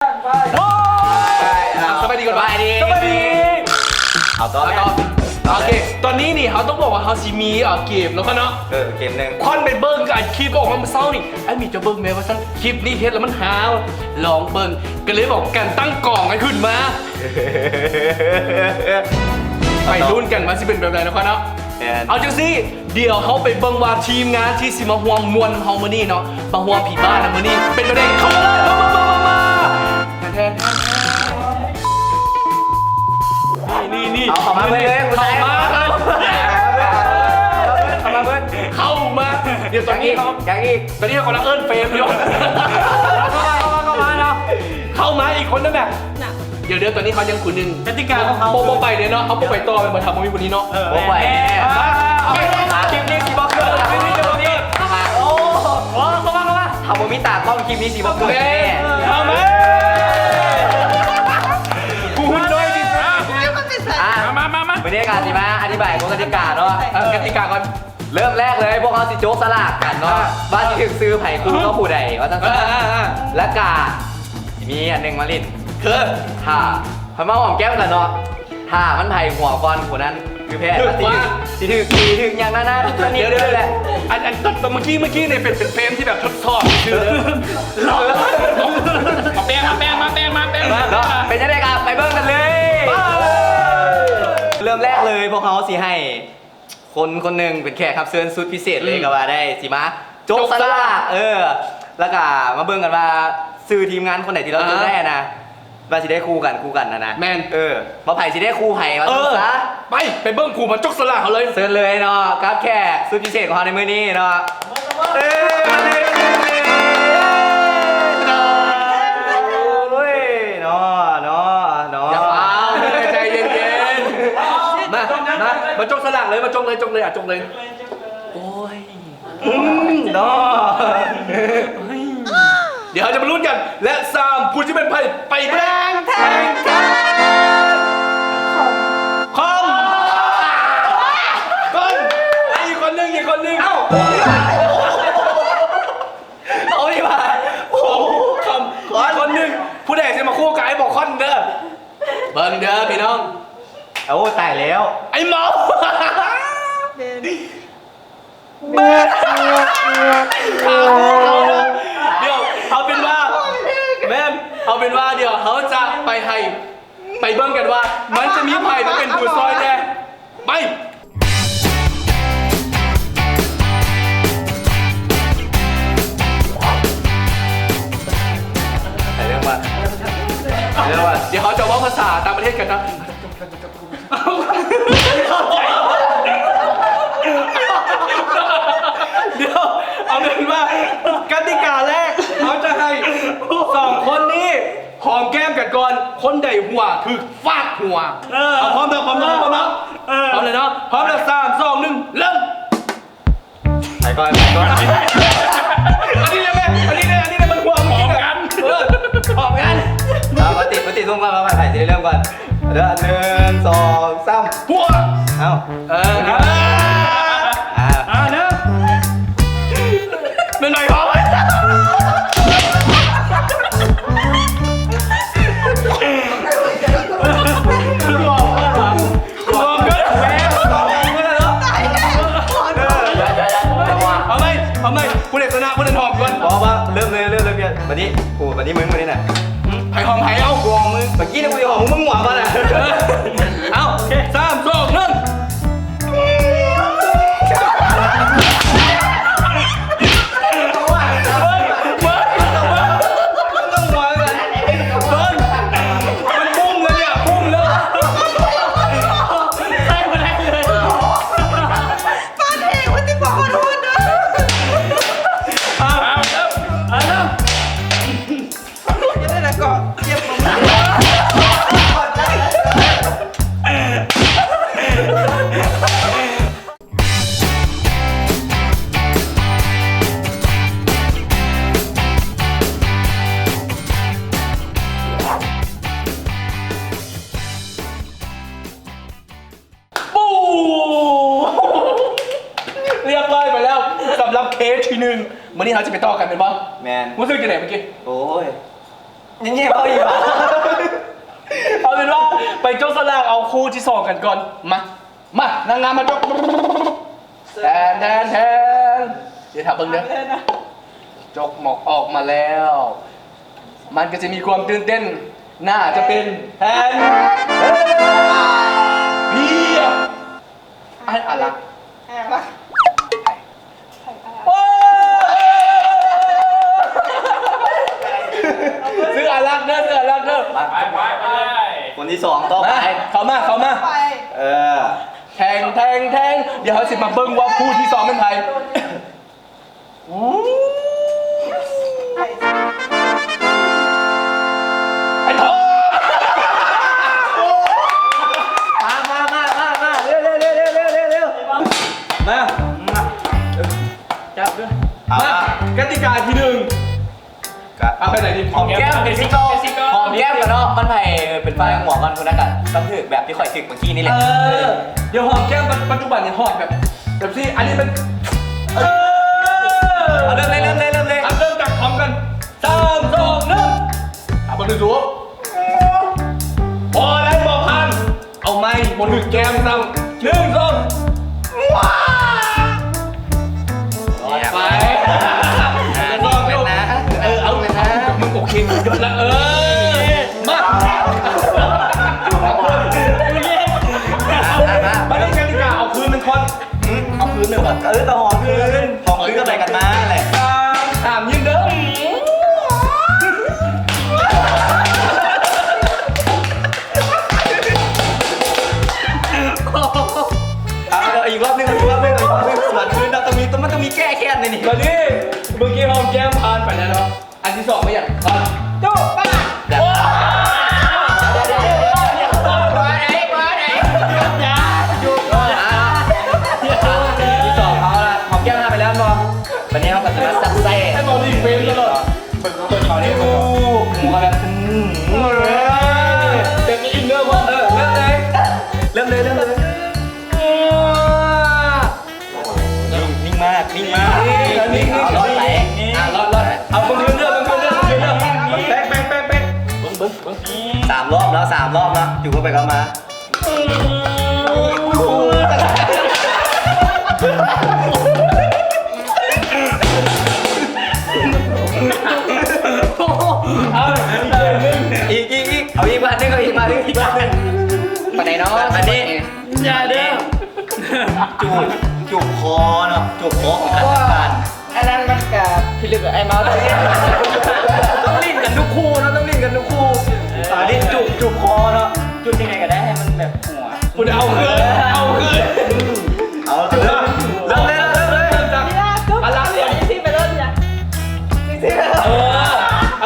สบายดีก่อน สบายดี สบายดี เอาต่อ โอเคตอนนี้นี่เขาต้องบอกว่าเขาซีมีเกมแล้วก็เนาะ เกมหนึ่ง คอนไปเบิ้งกับคลิปออกมาเมื่อเช้านี่ไอ้มีจะเบิ้งไหมว่าสั้นคลิปนี้เฮ็ดแล้วมันหาลองเบิ้งก็เลยบอกกันตั้งกล่องกันขึ้นมาไปรุ่นกันว่าสิเป็นแบบไหนนะครับเนาะเอาจังสิเดี๋ยวเขาไปเบิ้งว่าทีมงานที่สิมาห่วงมวลเฮามื้อนี้เนาะมาห่วงผีบ้านนะมื้อนี้เป็นแบบไหนเข้ามาเลยมาแทนนี่เอาเข้ามาเลย เข้ามาเข้ามาเดี๋ยวตอนนี้เขา อย่างอีก ตอนนี้เขากำลังเอิ้นเฟรมอยู่เข้ามาเนาะเข้ามาอีกคนนึงแบบเดี๋ยวตอนนี้เขายังขุนหนึ่งกติกาของเขาโปไปเลยเนาะเขาโปไปต่อไปมาทำมันมีวันนี้เนาะโอ้ยคลิปนี้สีบล็อกเกอร์คลิปนี้จะวันนี้โอ้เข้ามาทำโมมิตากล้องคลิปนี้สีบอกเลย เข้ามากูหุ่นด้วยดิมาบรรยากาศสิมาอธิบายกติกาเนาะ กติกาก่อน เริ่มแรกเลยพวกเขาสิโจ๊กสลากกันเนาะบ้านที่ถึงซื้อไผ่คูก็ผู้ใดว่าตั้งแต่และกามีอันหนึ่งมาลินคือถ้าพม่าหอมแก้มกันเนาะถ้ามันไผ่หัวก้อนหัวนั้นคือแพ้สีถึงอย่างนั้นนะเดี๋ยวแหละอันเมื่อกี้เนี่ยเป็นเฟรมที่แบบทดสอบคือมาแป้งเป็นยังไงครับไปเบิ้งกันเลยเริ่มแรกเลยพวกเขาสิให้คนหนึ่งเป็นแขกรับเชิญสุดพิเศษเลยก็ว่าได้สิมาโจ๊กสลากแล้วก็มาเบิ่งกันว่าซื้อทีมงานคนไหนที่เราจะได้นะว่าสิได้คู่กันนะแมนมาไผ่สิได้คู่ไผ่มาซะไปเบิ่งคู่มาโจ๊กสลากเขาเลยเชิญเลยเนาะครับแขกสุดพิเศษของเราในมื้อนี้เนาะมาจกสลักเลยมาจกเลยโอ้ยเนาะเดี๋ยวเราจะมาลุ้นกันและ3ผู้ที่เป็นไพ่ไปแบงแทงคอมก้นอีกคนนึงเอาดิมาโอ้คอมคนนึงผู้ใดจะมาคู่กับไอ้บอกคอนเด้อเบิ้งเด้อพี่น้องโอ้ตายแล้วไอ้เมาเดี๋ยวเอาเป็นว่าแม่เอาเป็นว่าเดี๋ยวเขาจะไปเบิ้งกันว่ามันจะมีไผ่มาเป็นผู้ซอยแน่ไปเรื่องว่าเดี๋ยวเขาจะว่าภาษาต่างประเทศกันนะเดี๋ยวเอาเป็นว่ากติกาแรกเขาจะให้2คนนี้หอมแก้มกันก่อนคนใดหัวคือฟาดหัวเอาพร้อมแล้วเอาเลยเนาะพร้อมแล้ว3 2 1เริ่มไปก่อนอันนี้เลยมันหัวหอมกันมาติดทุ่งมาถ่ายทีเริ่มก่อนเดี๋ยว1 2 3หัวเอานะเป็นหน่อยพอไหมเอาไหมผู้เด็กชนะผู้เด็กหอมก่อนบอกว่าเริ่มเลยพี่วันนี้มึงวันนี้น่ะไผ่หอมไผ่เอากวงมึงเมื่อกี้นะกูหอมมึงหวานป่ะน่ะเอา3 2 1เรียบร้อยไปแล้วสำหรับเคสที่1วันนี้เขาจะไปต่อกันเป็นบ้างแมนรู้สึกยังไงเมื่อกี้โอ้ย ยังเงี้ยเขาอีกเหรอ เอาเป็นว่าไปโจกสลากเอาคู่ที่สองกันก่อนมานางงามมาจกแทนเดี๋ยวถามเบิ่งเด้อจกหมอกออกมาแล้ว มันก็จะมีความตื่นเต้นน่าจะเป็นแทนพี่อะไรซื้ออารักเด้อซื้ออารักเด้อ ไป คนที่สองต่อไป เข้ามา เออ แทงเดี๋ยวเขาสิมาเบิ่งว่าคู่ที่สองเป็นใครไอ้ทอง มาเร็วมา จับด้วย เอา มากติกาที่หนึ่งเอาไปไหนดี หอมแก้มเป็นซิโก้หอมแก้มกันเนาะมันไผ่เป็นไฟหัวกันคุณนักกันต้องถึกแบบที่ข่อยถึกเมื่อกี้นี่แหละ เดี๋ยวหอมแก้มปัจจุบันเนี่ยหอมแบบที่อันนี้มันเอาเริ่มเลย เริ่มจากพร้อมกัน3 2 1บนหนึ่งสูพอได้บอกพันเอาไม้บนหนึ่งแก้มซ้ำ1 2ว้าไปเอาเลยนะมึงโอเคหยุดละมาไม่ได้กติกาเอาคืนมันคน เอาคืนหนึ่งก่อนแต่หอมคืนก็ไปกันมาแหละ ถามยิงเด้อเอาอีกรอบนึงส่วนคืนเราต้องมีแก้แค้นเลยนี่ ตอนนี้เมื่อกี้หอมแก้มผ่านไปแล้วเนาะอันที่สองไม่อยากผ่านจุ๊บป้าวันนี้เขาก็จะมาซักไส้ ให้บอลลีกเฟนตลอดเปิดข่าวนี้หมูอะไรเต็มอินเนอร์บอลเริ่มเลย นิ่งมาก รอดไหลรอดเอาคนอื่นเรื่องแป๊กเบิ้ง 3 รอบแล้วอยู่ก็ไปก็มาอีกเอาอีกมาหนึ่งไปไหนเนาะอันนี้ อย่าเด้อ จูบคอเนาะจูบคอของกันและกัน อันนั้นมันกับพี่ลึกกับไอ้เมาส์ตัวนี้ ต้องลิ้นกันทุกคู่เนาะต้องลิ้นกันทุกคู่ลิ้นจูบคอเนาะ จุดยังไงก็ได้ให้มันแบบหัว คุณเอาคืน เอาเริ่มจากอะไรเนี่ย ที่ไปเริ่มเนี่ย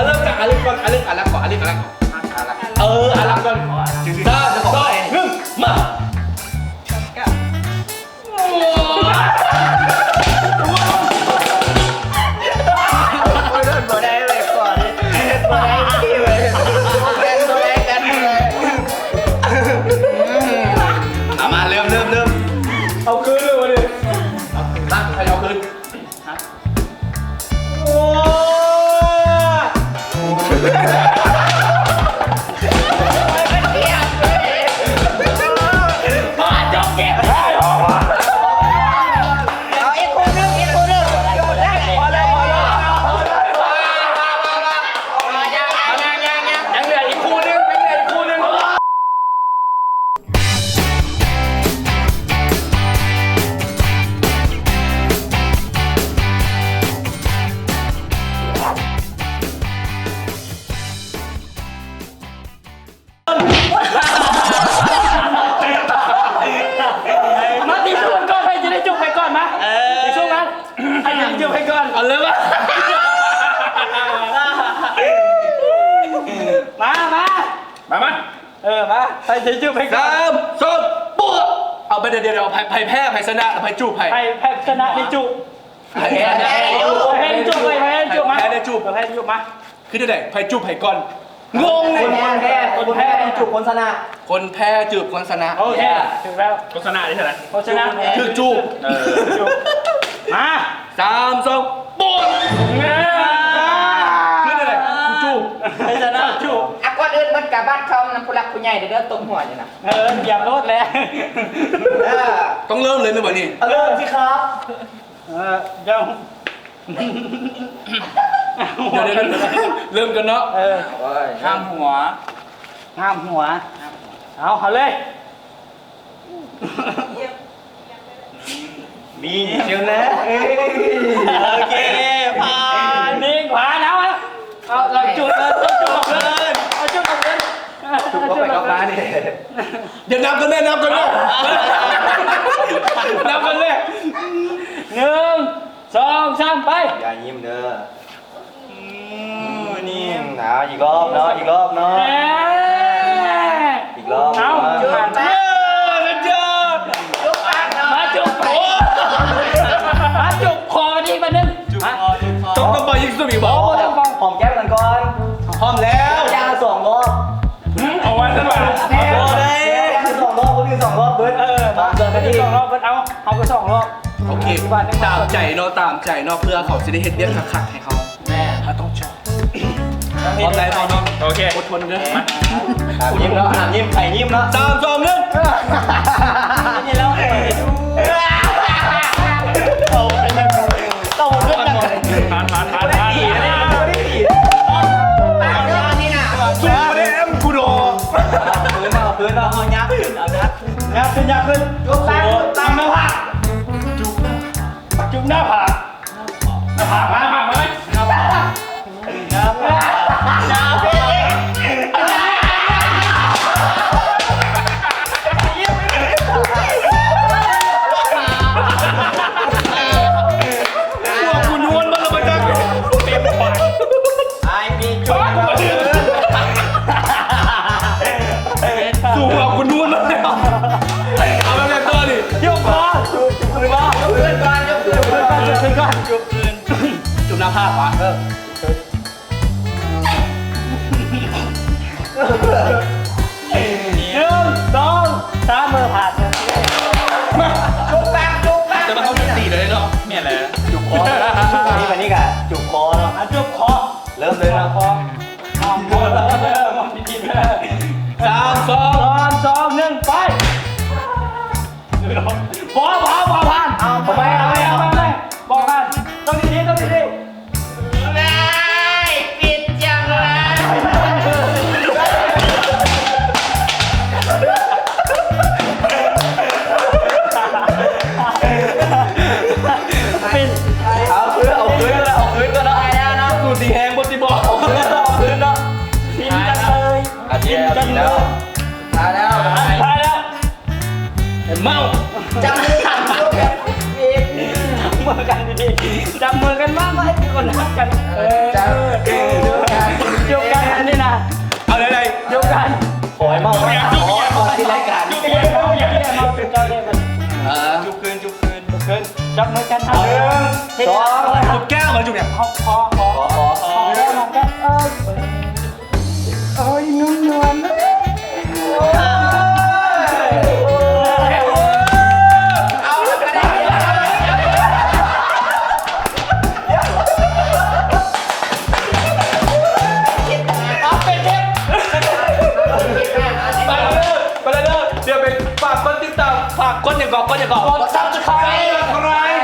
เริ่มจากอะไรก่อนอะไรก่อนอารักก่อนมา เอามาเริ่ม เอาคืนเลยวะเนี่ยมาใครเอาคืนยังเหลืออีกคู่นึง มาตีช่วงก่อนใครจะได้จุกไปก่อนมาตีช่วงนั้นใครจะได้จุกไปก่อน เอาเลยวะ มามาใครจะจุกไปก่อน 3 2ปุ๊บเอาไปเดี๋ยวไผ่แพ้ไผ่ชนะไผ่จูบไผ่ ใครชนะได้จุก แพ้ แพ้จุกไปแพ้จุกมา แพ้ได้จูบ แพ้จุกมา คือได้ไผ่จูบไผ่ก่อนงงเลย คนแพ้จูบคนชนะ คนแพ้จูบคนชนะ โอเคถึงแล้ว โฆษณาได้เท่าไหร่ โฆษณา คือจูบ จุกมา 3 2ปุ๊บคือได้กูจูบ ใครชนะ นมันกะบ้านเขาน้ำผู้รักผู้ใหญ่เด้อตรงหัวนี่นะ อย่าโลดแล้ว ต้องเริ่มเลยไหมบ่นี่ เริ่มสิครับ เดี๋ยว เดี๋ยวเริ่มกันเนาะ ห้ามหัว ห้ามหัวเอาเลย มีเชียวนะโอเคผ่าน นิ่งขวาเอาเราจุดเลยจุดกับเพื่อนเอาจุดกับเพื่อน ถูกก็ไปกับร้านนี่ เดี๋ยวนับกันเลยนับกันเลยนับกันเลย 1 2 3ไป อย่ายิ้มเด้อนี่นะอีกรอบเนาะอีกรอบเนาะอีกรอบ เอาจุดผ่านไป สุดยอด มาจุดมาจุดคอกันอีกมาหนึ่ง ต้องไปยิงสมีบอล หอมแก้มกันก่อน พร้อมแล้ว ยาสองรอบ เอาไว้ทั้งหมด โอ้ยยาสองรอบคนอื่นสองรอบเบิร์ดมาเจอกันอีก 2 รอบเอาไป2 รอบ โอเคตามใจเนาะตามใจเนาะเพื่อเขาจะได้เห็นเรียกขักให้เขา แม่ ถ้าต้องชอบพร้อมแล้วเนาะ โอเค อดทนกัน ยิ้มแล้วยิ้มไข่ยิ้มแล้ว 3 2 1 นี่แล้วต้องเลือกกัน ผ่าน ไม่ได้ผีนะไม่ได้ผี สู้เอ็มกูโด พื้นเอายักษ์ขึ้นเอายักษ์ ยักขึ้นจุ๊บหน้าผากจุ๊บหน้าผากมาไหม พวกคุณนวลมาแล้วมาจัง ไอ้มีจุด สู้พวกคุณนวลมาแล้วเอาแบบตัวดิ ยกคอจุ๊บคืนก่อนจุ๊บคืนก่อนจุ๊บคืน จุ่มน้ำผ้าวะ 1 2 3มือผ่าน จะมาเข้าตีเลยเนาะ เนี่ยแหละ จุกคอนี่วันนี้กะจุกคอเนาะ จุ๊บคอ เริ่มเลยนะ มองดีๆเลย 3 2 2 1ไปพอผ่านเอาไปบอกกันต้องดีปิดจังเลย ปิด เอาพื้นก็ได้ แล้วเนาะ สูตรสีแหงบนตีบอล เอาพื้นเนาะ ปิดจังเลย อันนี้ดีแล้ว ตายแล้ว ไปแล้ว เมา จับมือขันลูกกันอีก จับมือกันดีๆจับมือกันมากให้ทุกคนรักกันยกกันอันนี้นะ เอาเลย ยกกัน ขอให้เมาขอที่รายการ จุกเมาจุกเจ้าเนี่ยมัน จุกคืน จับมือกันเอา1 2 จุ่มแก้วเหรอจุ่มเนี่ย ขอแล้วมองกันเอ้ยนุ่มนวล เอาแล้วก็ได้ เอาเป็นเด็ก ไปเลยเดี๋ยวไปฝากคนติดตามฝากคนอย่างก่อน กดซับสไครต์